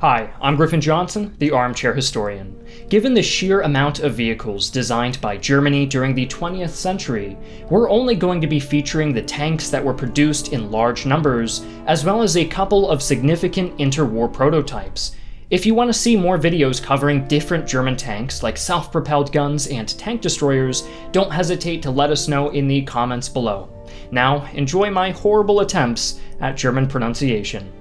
Hi, I'm Griffin Johnson, the Armchair Historian. Given the sheer amount of vehicles designed by Germany during the 20th century, we're only going to be featuring the tanks that were produced in large numbers, as well as a couple of significant interwar prototypes. If you want to see more videos covering different German tanks like self-propelled guns and tank destroyers, don't hesitate to let us know in the comments below. Now, enjoy my horrible attempts at German pronunciation.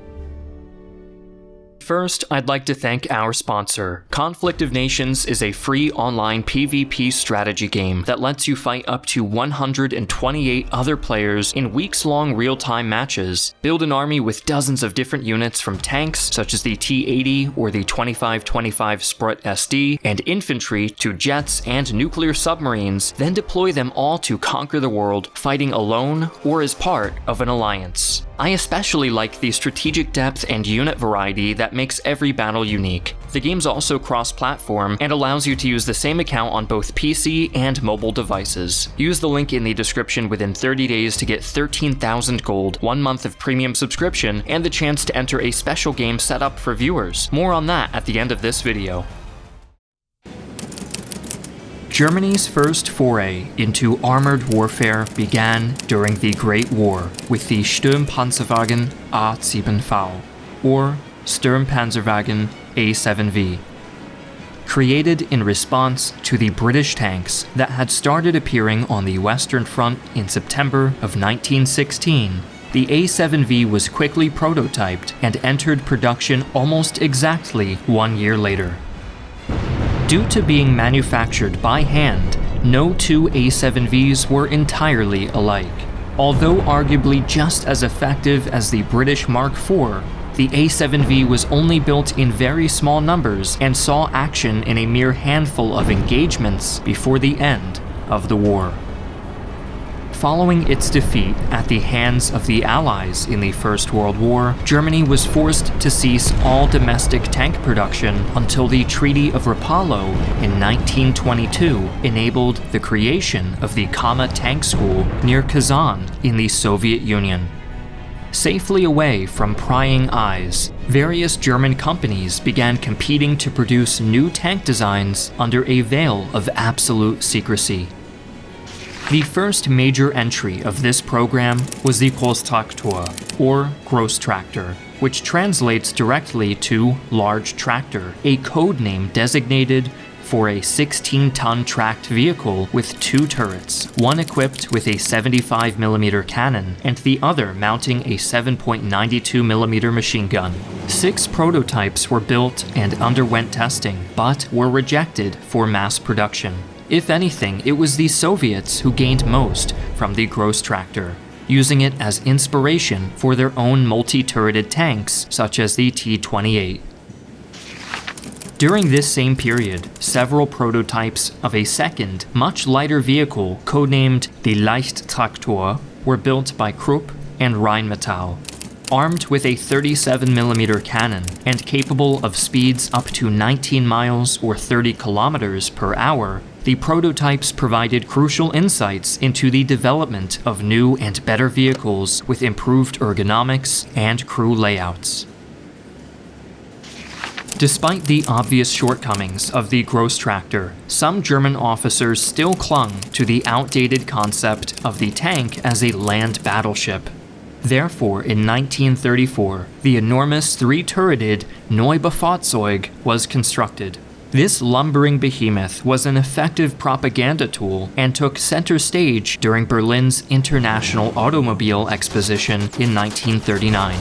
First, I'd like to thank our sponsor. Conflict of Nations is a free online PvP strategy game that lets you fight up to 128 other players in weeks-long real-time matches. Build an army with dozens of different units from tanks, such as the T-80 or the 2525 Sprut SD, and infantry to jets and nuclear submarines, then deploy them all to conquer the world, fighting alone or as part of an alliance. I especially like the strategic depth and unit variety that makes every battle unique. The game's also cross-platform and allows you to use the same account on both PC and mobile devices. Use the link in the description within 30 days to get 13,000 gold, 1 month of premium subscription, and the chance to enter a special game set up for viewers. More on that at the end of this video. Germany's first foray into armored warfare began during the Great War with the Sturmpanzerwagen A7V, or Sturmpanzerwagen A7V. Created in response to the British tanks that had started appearing on the Western Front in September of 1916, the A7V was quickly prototyped and entered production almost exactly 1 year later. Due to being manufactured by hand, no two A7Vs were entirely alike. Although arguably just as effective as the British Mark IV, the A7V was only built in very small numbers and saw action in a mere handful of engagements before the end of the war. Following its defeat at the hands of the Allies in the First World War, Germany was forced to cease all domestic tank production until the Treaty of Rapallo in 1922 enabled the creation of the Kama Tank School near Kazan in the Soviet Union. Safely away from prying eyes, various German companies began competing to produce new tank designs under a veil of absolute secrecy. The first major entry of this program was the Großtraktor, or Gross Tractor, which translates directly to large tractor, a code name designated for a 16-ton tracked vehicle with 2 turrets, one equipped with a 75mm cannon and the other mounting a 7.92mm machine gun. 6 prototypes were built and underwent testing, but were rejected for mass production. If anything, it was the Soviets who gained most from the Gross Tractor, using it as inspiration for their own multi-turreted tanks, such as the T-28. During this same period, several prototypes of a second, much lighter vehicle, codenamed the Leichttraktor, were built by Krupp and Rheinmetall. Armed with a 37mm cannon and capable of speeds up to 19 miles or 30 kilometers per hour, the prototypes provided crucial insights into the development of new and better vehicles with improved ergonomics and crew layouts. Despite the obvious shortcomings of the Gross Tractor, some German officers still clung to the outdated concept of the tank as a land battleship. Therefore, in 1934, the enormous 3-turreted Neubaufahrzeug was constructed. This lumbering behemoth was an effective propaganda tool and took center stage during Berlin's International Automobile Exposition in 1939.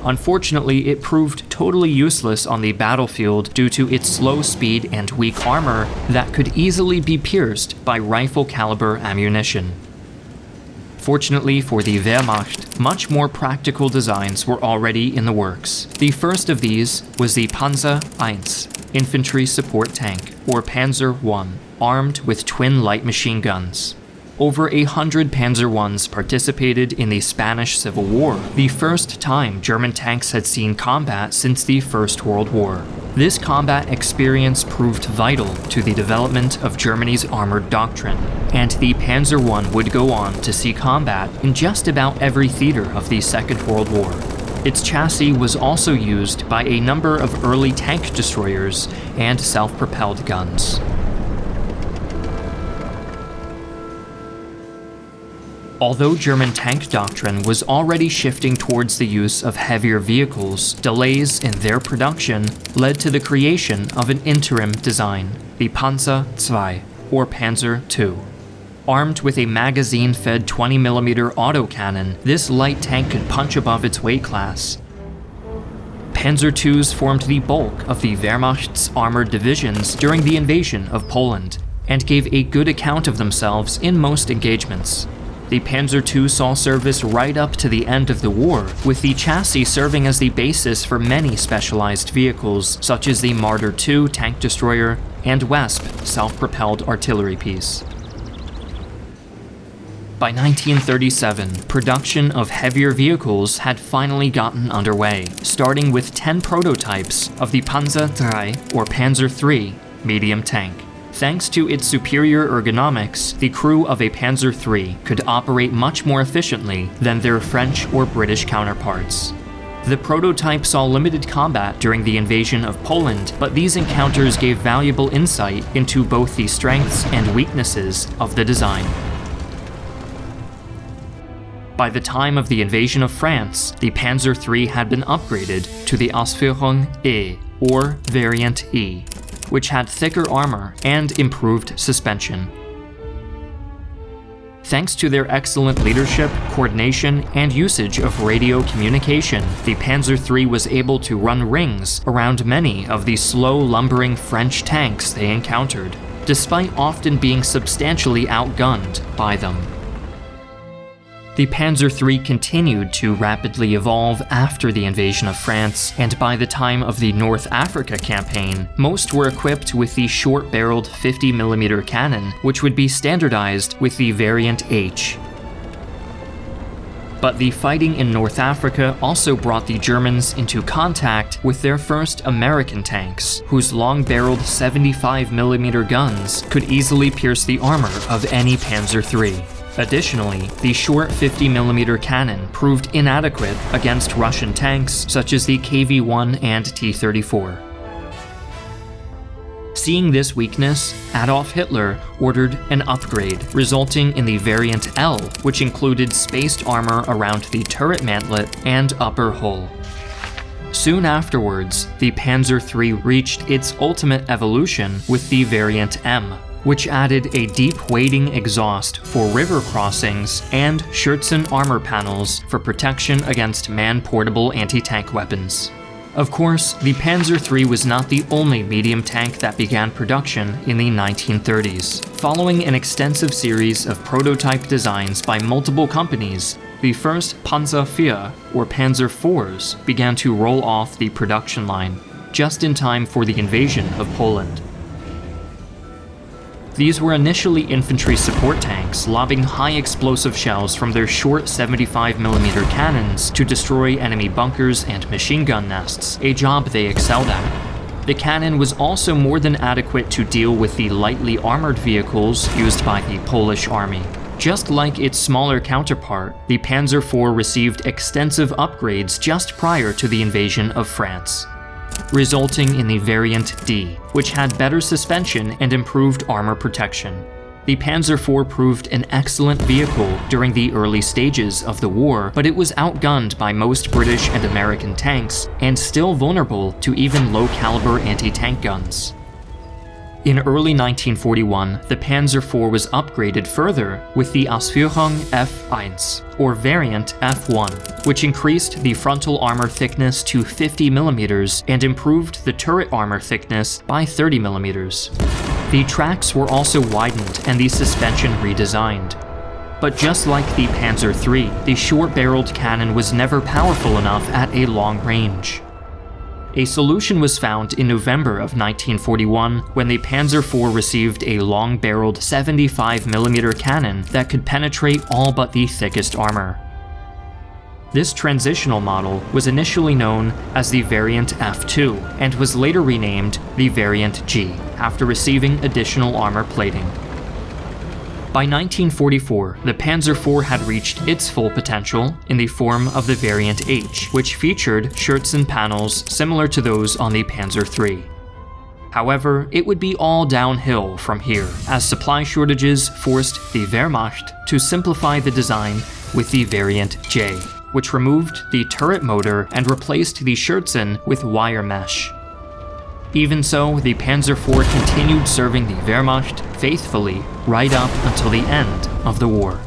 Unfortunately, it proved totally useless on the battlefield due to its slow speed and weak armor that could easily be pierced by rifle-caliber ammunition. Fortunately for the Wehrmacht, much more practical designs were already in the works. The first of these was the Panzer I, infantry support tank, or Panzer I, armed with twin light machine guns. Over 100 Panzer Is participated in the Spanish Civil War, the first time German tanks had seen combat since the First World War. This combat experience proved vital to the development of Germany's armored doctrine, and the Panzer I would go on to see combat in just about every theater of the Second World War. Its chassis was also used by a number of early tank destroyers and self-propelled guns. Although German tank doctrine was already shifting towards the use of heavier vehicles, delays in their production led to the creation of an interim design, the Panzer II, or Panzer II. Armed with a magazine-fed 20mm autocannon, this light tank could punch above its weight class. Panzer IIs formed the bulk of the Wehrmacht's armored divisions during the invasion of Poland, and gave a good account of themselves in most engagements. The Panzer II saw service right up to the end of the war, with the chassis serving as the basis for many specialized vehicles, such as the Marder II tank destroyer and Wesp self-propelled artillery piece. By 1937, production of heavier vehicles had finally gotten underway, starting with 10 prototypes of the Panzer III, or Panzer III, medium tank. Thanks to its superior ergonomics, the crew of a Panzer III could operate much more efficiently than their French or British counterparts. The prototype saw limited combat during the invasion of Poland, but these encounters gave valuable insight into both the strengths and weaknesses of the design. By the time of the invasion of France, the Panzer III had been upgraded to the Ausführung E, or Variant E, which had thicker armor and improved suspension. Thanks to their excellent leadership, coordination, and usage of radio communication, the Panzer III was able to run rings around many of the slow, lumbering French tanks they encountered, despite often being substantially outgunned by them. The Panzer III continued to rapidly evolve after the invasion of France, and by the time of the North Africa campaign, most were equipped with the short-barreled 50mm cannon, which would be standardized with the Variant H. But the fighting in North Africa also brought the Germans into contact with their first American tanks, whose long-barreled 75mm guns could easily pierce the armor of any Panzer III. Additionally, the short 50mm cannon proved inadequate against Russian tanks such as the KV-1 and T-34. Seeing this weakness, Adolf Hitler ordered an upgrade, resulting in the Variant L, which included spaced armor around the turret mantlet and upper hull. Soon afterwards, the Panzer III reached its ultimate evolution with the Variant M, which added a deep wading exhaust for river crossings and Schürzen armor panels for protection against man-portable anti-tank weapons. Of course, the Panzer III was not the only medium tank that began production in the 1930s. Following an extensive series of prototype designs by multiple companies, the first Panzer IV, or Panzer IVs, began to roll off the production line, just in time for the invasion of Poland. These were initially infantry support tanks, lobbing high explosive shells from their short 75mm cannons to destroy enemy bunkers and machine gun nests, a job they excelled at. The cannon was also more than adequate to deal with the lightly armored vehicles used by the Polish army. Just like its smaller counterpart, the Panzer IV received extensive upgrades just prior to the invasion of France, resulting in the Variant D, which had better suspension and improved armor protection. The Panzer IV proved an excellent vehicle during the early stages of the war, but it was outgunned by most British and American tanks, and still vulnerable to even low-caliber anti-tank guns. In early 1941, the Panzer IV was upgraded further with the Ausführung F1, or Variant F1, which increased the frontal armor thickness to 50mm and improved the turret armor thickness by 30mm. The tracks were also widened and the suspension redesigned. But just like the Panzer III, the short-barreled cannon was never powerful enough at a long range. A solution was found in November of 1941 when the Panzer IV received a long-barreled 75mm cannon that could penetrate all but the thickest armor. This transitional model was initially known as the Variant F2 and was later renamed the Variant G after receiving additional armor plating. By 1944, the Panzer IV had reached its full potential in the form of the variant H, which featured Scherzen panels similar to those on the Panzer III. However, it would be all downhill from here, as supply shortages forced the Wehrmacht to simplify the design with the variant J, which removed the turret motor and replaced the Scherzen with wire mesh. Even so, the Panzer IV continued serving the Wehrmacht faithfully right up until the end of the war.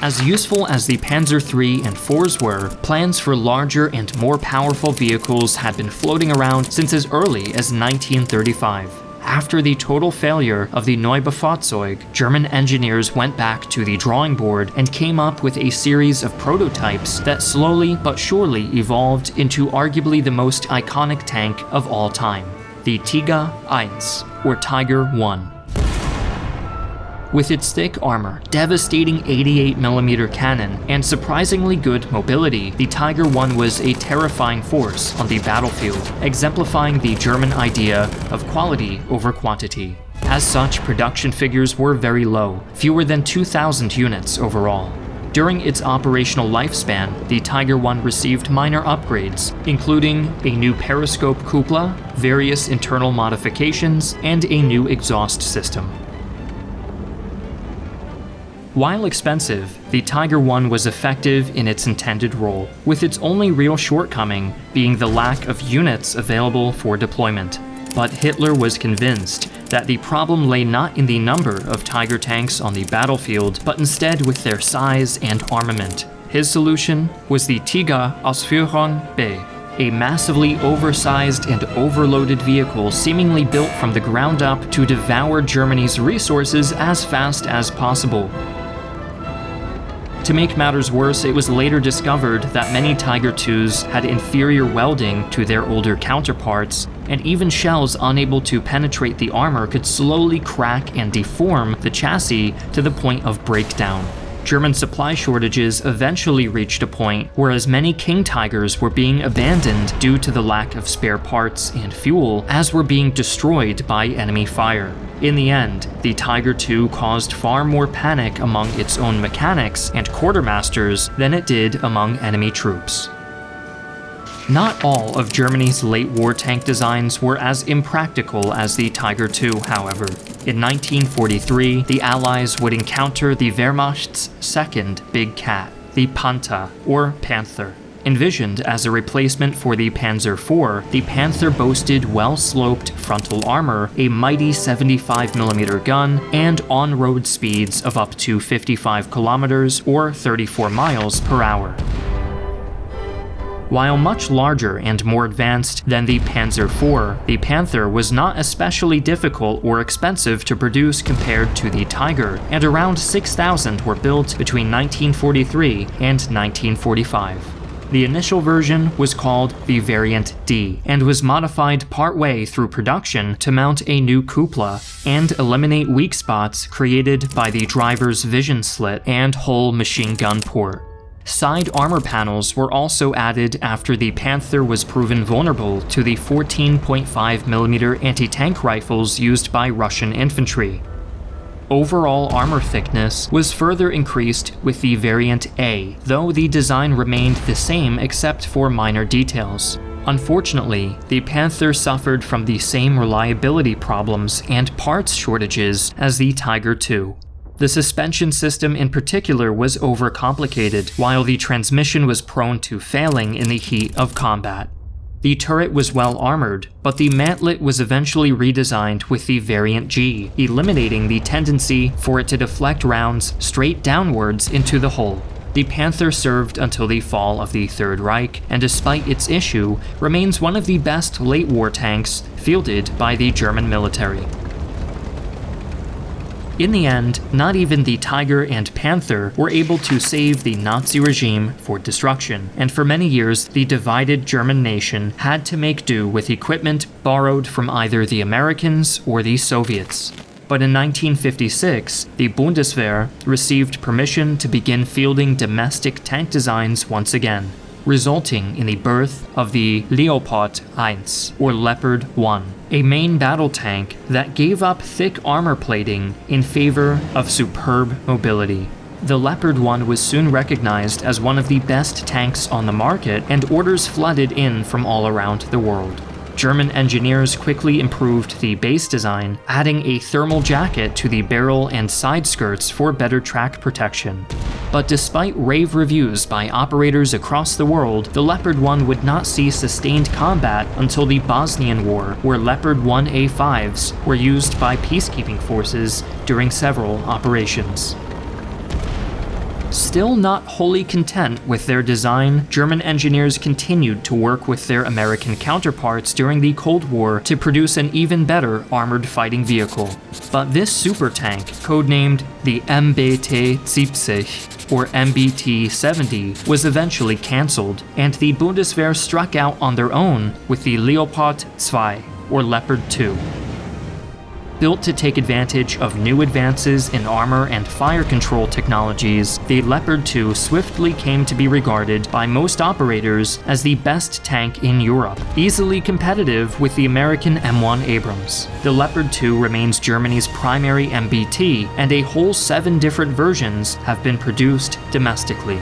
As useful as the Panzer III and IVs were, plans for larger and more powerful vehicles had been floating around since as early as 1935. After the total failure of the Neubefahrzeug, German engineers went back to the drawing board and came up with a series of prototypes that slowly but surely evolved into arguably the most iconic tank of all time, the Tiger I, or Tiger I. With its thick armor, devastating 88mm cannon, and surprisingly good mobility, the Tiger I was a terrifying force on the battlefield, exemplifying the German idea of quality over quantity. As such, production figures were very low, fewer than 2,000 units overall. During its operational lifespan, the Tiger I received minor upgrades, including a new periscope cupola, various internal modifications, and a new exhaust system. While expensive, the Tiger I was effective in its intended role, with its only real shortcoming being the lack of units available for deployment. But Hitler was convinced that the problem lay not in the number of Tiger tanks on the battlefield, but instead with their size and armament. His solution was the Tiger Ausführung B, a massively oversized and overloaded vehicle seemingly built from the ground up to devour Germany's resources as fast as possible. To make matters worse, it was later discovered that many Tiger IIs had inferior welding to their older counterparts, and even shells unable to penetrate the armor could slowly crack and deform the chassis to the point of breakdown. German supply shortages eventually reached a point where as many King Tigers were being abandoned due to the lack of spare parts and fuel as were being destroyed by enemy fire. In the end, the Tiger II caused far more panic among its own mechanics and quartermasters than it did among enemy troops. Not all of Germany's late war tank designs were as impractical as the Tiger II, however. In 1943, the Allies would encounter the Wehrmacht's second big cat, the Panther, or Panther. Envisioned as a replacement for the Panzer IV, the Panther boasted well-sloped frontal armor, a mighty 75mm gun, and on-road speeds of up to 55 kilometers or 34 miles per hour. While much larger and more advanced than the Panzer IV, the Panther was not especially difficult or expensive to produce compared to the Tiger, and around 6,000 were built between 1943 and 1945. The initial version was called the Variant D, and was modified partway through production to mount a new cupola and eliminate weak spots created by the driver's vision slit and whole machine gun port. Side armor panels were also added after the Panther was proven vulnerable to the 14.5mm anti-tank rifles used by Russian infantry. Overall armor thickness was further increased with the Variant A, though the design remained the same except for minor details. Unfortunately, the Panther suffered from the same reliability problems and parts shortages as the Tiger II. The suspension system in particular was overcomplicated, while the transmission was prone to failing in the heat of combat. The turret was well armored, but the mantlet was eventually redesigned with the Variant G, eliminating the tendency for it to deflect rounds straight downwards into the hull. The Panther served until the fall of the Third Reich, and despite its issue, remains one of the best late war tanks fielded by the German military. In the end, not even the Tiger and Panther were able to save the Nazi regime for destruction, and for many years the divided German nation had to make do with equipment borrowed from either the Americans or the Soviets. But in 1956, the Bundeswehr received permission to begin fielding domestic tank designs once again. resulting in the birth of the Leopard 1, or Leopard 1, a main battle tank that gave up thick armor plating in favor of superb mobility. The Leopard 1 was soon recognized as one of the best tanks on the market, and orders flooded in from all around the world. German engineers quickly improved the base design, adding a thermal jacket to the barrel and side skirts for better track protection. But despite rave reviews by operators across the world, the Leopard 1 would not see sustained combat until the Bosnian War, where Leopard 1A5s were used by peacekeeping forces during several operations. Still not wholly content with their design, German engineers continued to work with their American counterparts during the Cold War to produce an even better armored fighting vehicle. But this super tank, codenamed the MBT-70 or MBT-70, was eventually cancelled, and the Bundeswehr struck out on their own with the Leopard 2 or Leopard 2. Built to take advantage of new advances in armor and fire control technologies, the Leopard 2 swiftly came to be regarded by most operators as the best tank in Europe, easily competitive with the American M1 Abrams. The Leopard 2 remains Germany's primary MBT, and a whole 7 different versions have been produced domestically.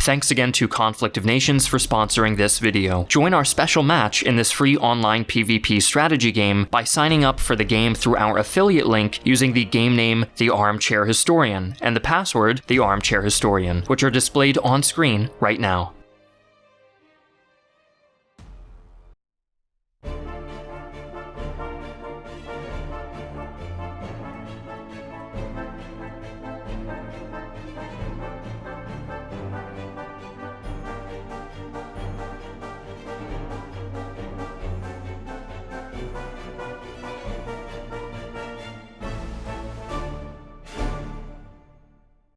Thanks again to Conflict of Nations for sponsoring this video. Join our special match in this free online PvP strategy game by signing up for the game through our affiliate link using the game name The Armchair Historian and the password The Armchair Historian, which are displayed on screen right now.